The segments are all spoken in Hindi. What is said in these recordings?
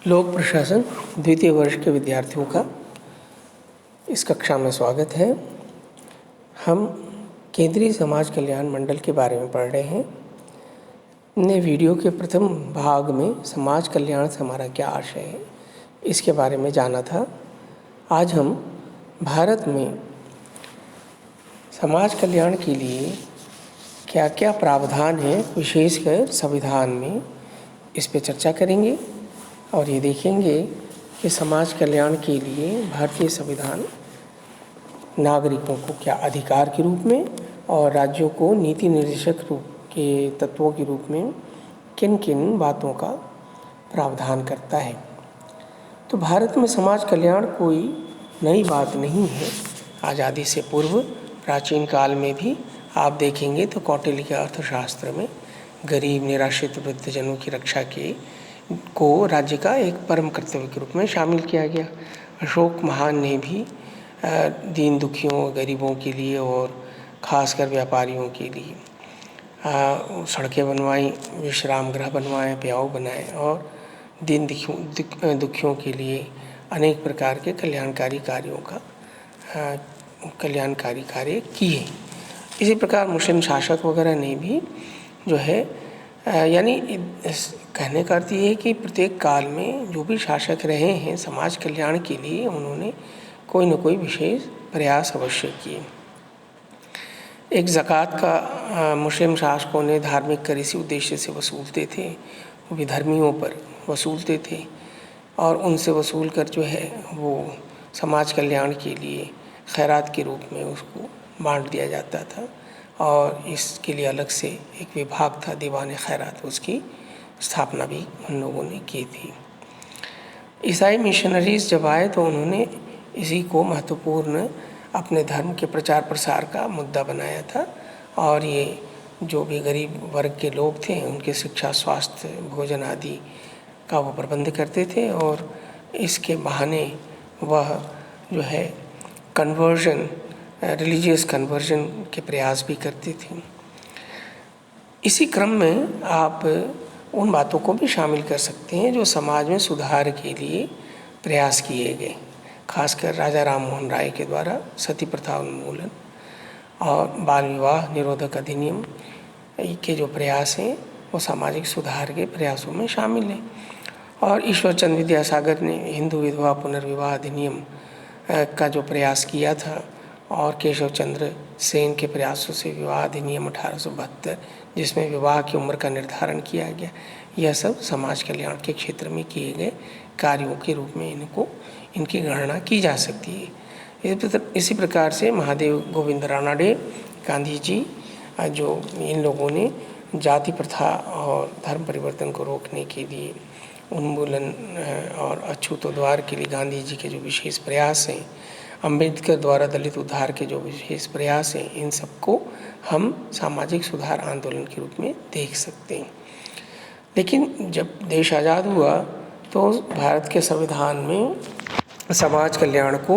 लोक प्रशासन द्वितीय वर्ष के विद्यार्थियों का इस कक्षा में स्वागत है। हम केंद्रीय समाज कल्याण मंडल के बारे में पढ़ रहे हैं। हमने वीडियो के प्रथम भाग में समाज कल्याण से हमारा क्या आशय है इसके बारे में जाना था। आज हम भारत में समाज कल्याण के लिए क्या क्या प्रावधान है, विशेषकर संविधान में, इस पे चर्चा करेंगे और ये देखेंगे कि समाज कल्याण के लिए भारतीय संविधान नागरिकों को क्या अधिकार के रूप में और राज्यों को नीति निर्देशक रूप के तत्वों के रूप में किन किन बातों का प्रावधान करता है। तो भारत में समाज कल्याण कोई नई बात नहीं है। आज़ादी से पूर्व प्राचीन काल में भी आप देखेंगे तो कौटिल्य के अर्थशास्त्र में गरीब निराश्रित वृद्धजनों की रक्षा को राज्य का एक परम कर्तव्य के रूप में शामिल किया गया। अशोक महान ने भी दीन दुखियों, गरीबों के लिए और ख़ासकर व्यापारियों के लिए सड़कें बनवाई, विश्राम गृह बनवाए, प्याऊ बनाए और दीन दुखियों के लिए अनेक प्रकार के कल्याणकारी कार्य किए। इसी प्रकार मुस्लिम शासक वगैरह ने भी जो है यानी कहने का अर्थ ये है कि प्रत्येक काल में जो भी शासक रहे हैं समाज कल्याण के लिए उन्होंने कोई न कोई विशेष प्रयास अवश्य किए। एक ज़कात का मुस्लिम शासकों ने धार्मिक कर इसी उद्देश्य से वसूलते थे, वो विधर्मियों पर वसूलते थे और उनसे वसूल कर जो है वो समाज कल्याण के लिए खैरात के रूप में उसको बांट दिया जाता था और इसके लिए अलग से एक विभाग था दीवान खैरात, उसकी स्थापना भी उन लोगों ने की थी। ईसाई मिशनरीज जब आए तो उन्होंने इसी को महत्वपूर्ण अपने धर्म के प्रचार प्रसार का मुद्दा बनाया था और ये जो भी गरीब वर्ग के लोग थे उनके शिक्षा, स्वास्थ्य, भोजन आदि का वो प्रबंध करते थे और इसके बहाने वह जो है रिलीजियस कन्वर्जन के प्रयास भी करते थे। इसी क्रम में आप उन बातों को भी शामिल कर सकते हैं जो समाज में सुधार के लिए प्रयास किए गए, खासकर राजा राम मोहन राय के द्वारा सती प्रथा उन्मूलन और बाल विवाह निरोधक अधिनियम के जो प्रयास हैं वो सामाजिक सुधार के प्रयासों में शामिल हैं। और ईश्वर चंद्र विद्यासागर ने हिंदू विधवा पुनर्विवाह अधिनियम का जो प्रयास किया था और केशव चंद्र सेन के प्रयासों से विवाह अधिनियम 1872 जिसमें विवाह की उम्र का निर्धारण किया गया, यह सब समाज कल्याण के क्षेत्र में किए गए कार्यों के रूप में इनकी गणना की जा सकती है। इसी प्रकार से महादेव गोविंद रानाडे, गांधी जी, जो इन लोगों ने जाति प्रथा और धर्म परिवर्तन को रोकने के लिए उन्मूलन और अछूतोद्वार के लिए गांधी जी के जो विशेष प्रयास हैं, अम्बेडकर द्वारा दलित उद्धार के जो विशेष प्रयास हैं, इन सबको हम सामाजिक सुधार आंदोलन के रूप में देख सकते हैं। लेकिन जब देश आज़ाद हुआ तो भारत के संविधान में समाज कल्याण को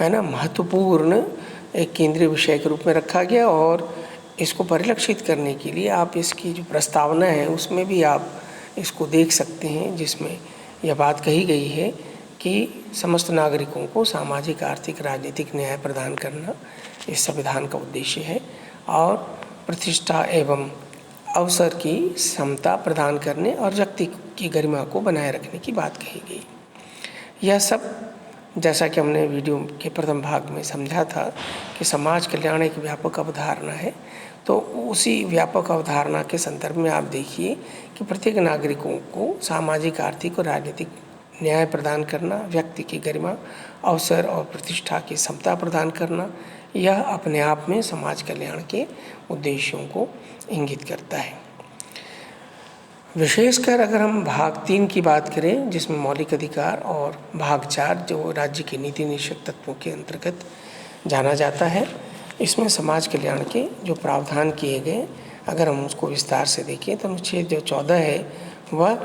महत्वपूर्ण एक केंद्रीय विषय के रूप में रखा गया और इसको परिलक्षित करने के लिए आप इसकी जो प्रस्तावना है उसमें भी आप इसको देख सकते हैं, जिसमें यह बात कही गई है कि समस्त नागरिकों को सामाजिक, आर्थिक, राजनीतिक न्याय प्रदान करना इस संविधान का उद्देश्य है और प्रतिष्ठा एवं अवसर की समता प्रदान करने और व्यक्ति की गरिमा को बनाए रखने की बात कही गई। यह सब जैसा कि हमने वीडियो के प्रथम भाग में समझा था कि समाज कल्याण एक व्यापक अवधारणा है, तो उसी व्यापक अवधारणा के संदर्भ में आप देखिए कि प्रत्येक नागरिकों को सामाजिक, आर्थिक और राजनीतिक न्याय प्रदान करना, व्यक्ति की गरिमा, अवसर और प्रतिष्ठा की समता प्रदान करना, यह अपने आप में समाज कल्याण के उद्देश्यों को इंगित करता है। विशेषकर अगर हम भाग 3 की बात करें जिसमें मौलिक अधिकार और भाग 4 जो राज्य के नीति निश्चित तत्वों के अंतर्गत जाना जाता है, इसमें समाज कल्याण के जो प्रावधान किए गए अगर हम उसको विस्तार से देखें तो अनुच्छेद जो 14 है वह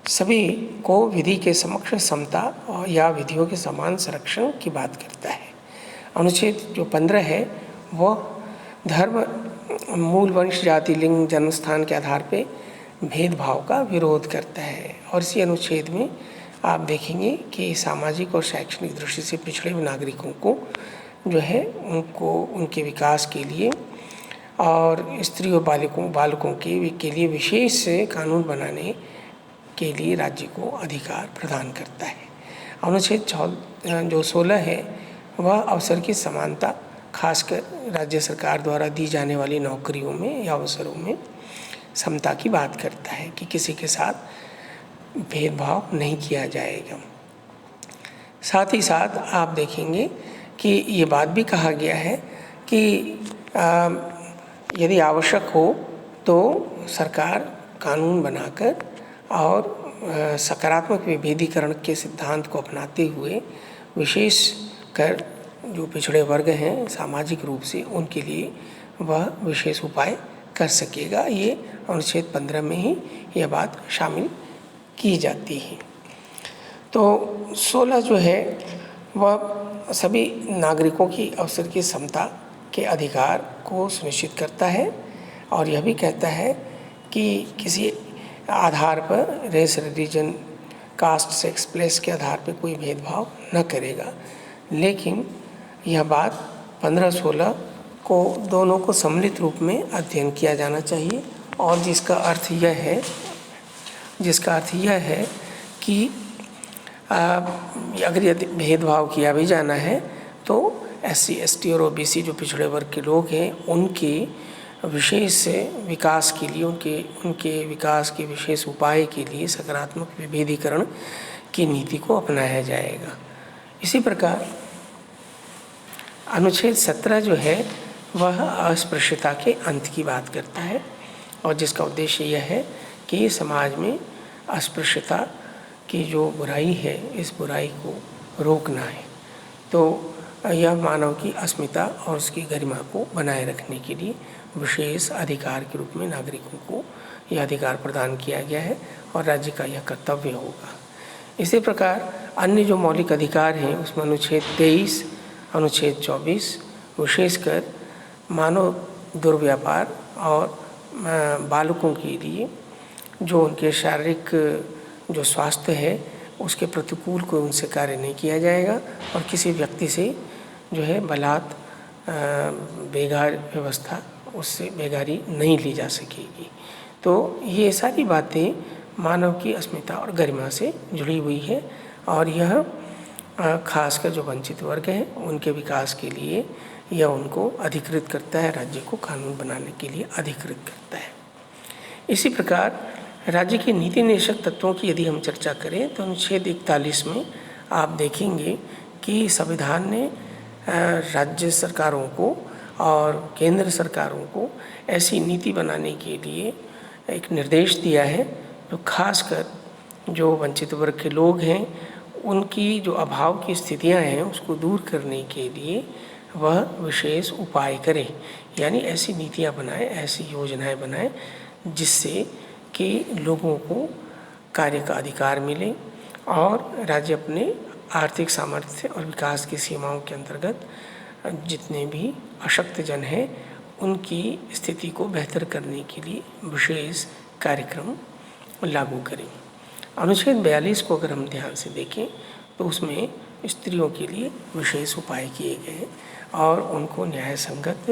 सभी को विधि के समक्ष समता और या विधियों के समान संरक्षण की बात करता है। अनुच्छेद जो 15 है वह धर्म, मूल, वंश, जाति, लिंग, जन्म स्थान के आधार पर भेदभाव का विरोध करता है। और इसी अनुच्छेद में आप देखेंगे कि सामाजिक और शैक्षणिक दृष्टि से पिछड़े हुए नागरिकों को जो है उनको उनके विकास के लिए और स्त्री और बालकों के लिए विशेष कानून बनाने के लिए राज्य को अधिकार प्रदान करता है। अनुच्छेद जो 16 है वह अवसर की समानता, खासकर राज्य सरकार द्वारा दी जाने वाली नौकरियों में या अवसरों में समता की बात करता है कि किसी के साथ भेदभाव नहीं किया जाएगा। साथ ही साथ आप देखेंगे कि ये बात भी कहा गया है कि यदि आवश्यक हो तो सरकार कानून बनाकर और सकारात्मक विभेदीकरण के सिद्धांत को अपनाते हुए विशेष कर जो पिछड़े वर्ग हैं सामाजिक रूप से, उनके लिए वह विशेष उपाय कर सकेगा। ये अनुच्छेद 15 में ही यह बात शामिल की जाती है। तो 16 जो है वह सभी नागरिकों की अवसर की समता के अधिकार को सुनिश्चित करता है और यह भी कहता है कि किसी आधार पर race, religion, caste, sex, place के आधार पर कोई भेदभाव न करेगा। लेकिन यह बात 15-16 को दोनों को सम्मिलित रूप में अध्ययन किया जाना चाहिए और जिसका अर्थ यह है कि अगर यदि भेदभाव किया भी जाना है तो SC, ST और OBC जो पिछड़े वर्ग के लोग हैं उनके विशेष विकास के लिए, उनके विकास के विशेष उपाय के लिए सकारात्मक विभेदीकरण की नीति को अपनाया जाएगा। इसी प्रकार अनुच्छेद 17 जो है वह अस्पृश्यता के अंत की बात करता है और जिसका उद्देश्य यह है कि समाज में अस्पृश्यता की जो बुराई है इस बुराई को रोकना है। तो यह मानव की अस्मिता और उसकी गरिमा को बनाए रखने के लिए विशेष अधिकार के रूप में नागरिकों को यह अधिकार प्रदान किया गया है और राज्य का यह कर्तव्य होगा। इसी प्रकार अन्य जो मौलिक अधिकार हैं उसमें अनुच्छेद 23, अनुच्छेद 24 विशेषकर मानव दुर्व्यापार और बालकों के लिए जो उनके शारीरिक जो स्वास्थ्य है उसके प्रतिकूल कोई उनसे कार्य नहीं किया जाएगा और किसी व्यक्ति से जो है बलात् बेगार व्यवस्था उससे बेगारी नहीं ली जा सकेगी। तो ये सारी बातें मानव की अस्मिता और गरिमा से जुड़ी हुई है और यह खासकर जो वंचित वर्ग हैं उनके विकास के लिए यह उनको अधिकृत करता है, राज्य को कानून बनाने के लिए अधिकृत करता है। इसी प्रकार राज्य के नीति निर्देशक तत्वों की यदि हम चर्चा करें तो अनुच्छेद 41 में आप देखेंगे कि संविधान ने राज्य सरकारों को और केंद्र सरकारों को ऐसी नीति बनाने के लिए एक निर्देश दिया है जो खासकर जो वंचित वर्ग के लोग हैं उनकी जो अभाव की स्थितियां हैं उसको दूर करने के लिए वह विशेष उपाय करे, यानी ऐसी नीतियां बनाए, ऐसी योजनाएं बनाए जिससे कि लोगों को कार्य का अधिकार मिले और राज्य अपने आर्थिक सामर्थ्य और विकास की सीमाओं के अंतर्गत जितने भी अशक्त जन हैं उनकी स्थिति को बेहतर करने के लिए विशेष कार्यक्रम लागू करें। अनुच्छेद 42 को अगर हम ध्यान से देखें तो उसमें स्त्रियों के लिए विशेष उपाय किए गए हैं और उनको न्याय संगत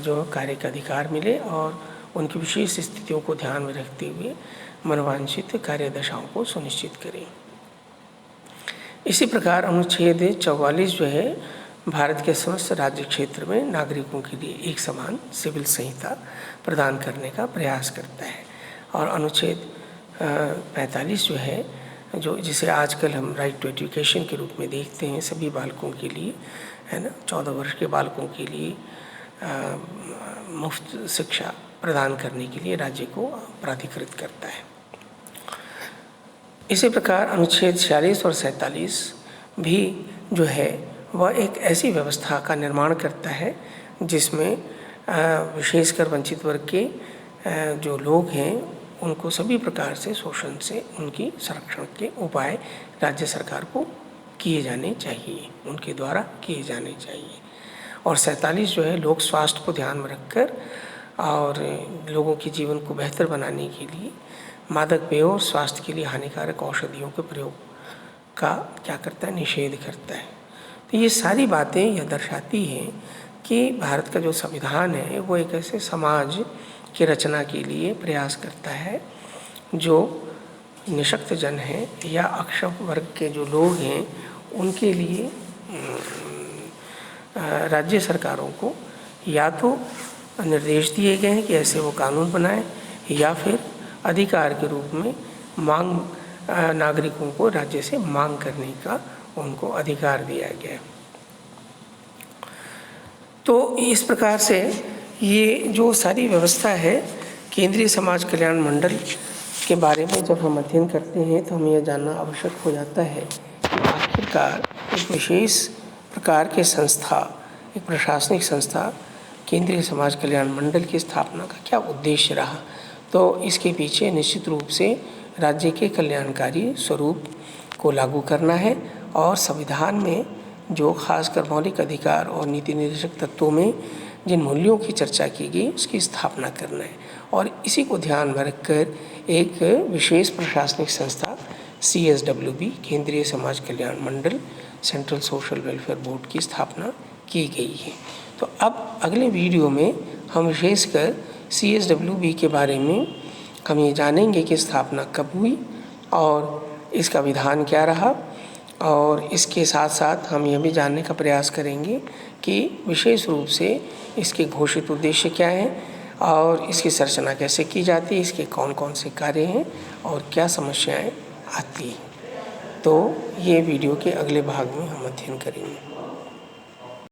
जो कार्य का अधिकार मिले और उनकी विशेष स्थितियों को ध्यान में रखते हुए मनोवांछित कार्य दशाओं को सुनिश्चित करें। इसी प्रकार अनुच्छेद 44 जो है भारत के समस्त राज्य क्षेत्र में नागरिकों के लिए एक समान सिविल संहिता प्रदान करने का प्रयास करता है और अनुच्छेद 45 जो है जो जिसे आजकल हम राइट टू एजुकेशन के रूप में देखते हैं सभी बालकों के लिए, है ना, 14 वर्ष के बालकों के लिए मुफ्त शिक्षा प्रदान करने के लिए राज्य को प्राधिकृत करता है। इसी प्रकार अनुच्छेद 46 और 47 भी जो है वह एक ऐसी व्यवस्था का निर्माण करता है जिसमें विशेषकर वंचित वर्ग के जो लोग हैं उनको सभी प्रकार से शोषण से उनकी संरक्षण के उपाय राज्य सरकार को किए जाने चाहिए, उनके द्वारा किए जाने चाहिए। और 47 जो है लोक स्वास्थ्य को ध्यान में रखकर और लोगों के जीवन को बेहतर बनाने के लिए मादक पेयों और स्वास्थ्य के लिए हानिकारक औषधियों के प्रयोग का क्या करता है, निषेध करता है। तो ये सारी बातें यह दर्शाती हैं कि भारत का जो संविधान है वो एक ऐसे समाज की रचना के लिए प्रयास करता है जो निशक्त जन हैं या अक्षम वर्ग के जो लोग हैं उनके लिए राज्य सरकारों को या तो निर्देश दिए गए हैं कि ऐसे वो कानून बनाएं, या फिर अधिकार के रूप में मांग नागरिकों को राज्य से मांग करने का उनको अधिकार दिया गया है। तो इस प्रकार से ये जो सारी व्यवस्था है, केंद्रीय समाज कल्याण मंडल के बारे में जब हम अध्ययन करते हैं तो हमें यह जानना आवश्यक हो जाता है कि आखिरकार एक विशेष प्रकार के संस्था, एक प्रशासनिक संस्था केंद्रीय समाज कल्याण मंडल की स्थापना का क्या उद्देश्य रहा। तो इसके पीछे निश्चित रूप से राज्य के कल्याणकारी स्वरूप को लागू करना है और संविधान में जो खासकर मौलिक अधिकार और नीति निर्देशक तत्वों में जिन मूल्यों की चर्चा की गई उसकी स्थापना करना है, और इसी को ध्यान में रखकर एक विशेष प्रशासनिक संस्था CSWB केंद्रीय समाज कल्याण मंडल सेंट्रल सोशल वेलफेयर बोर्ड की स्थापना की गई है। तो अब अगले वीडियो में हम विशेषकर CSWB के बारे में हम ये जानेंगे कि स्थापना कब हुई और इसका विधान क्या रहा, और इसके साथ साथ हम यह भी जानने का प्रयास करेंगे कि विशेष रूप से इसके घोषित उद्देश्य क्या हैं और इसकी संरचना कैसे की जाती है, इसके कौन कौन से कार्य हैं और क्या समस्याएं आती हैं। तो ये वीडियो के अगले भाग में हम अध्ययन करेंगे।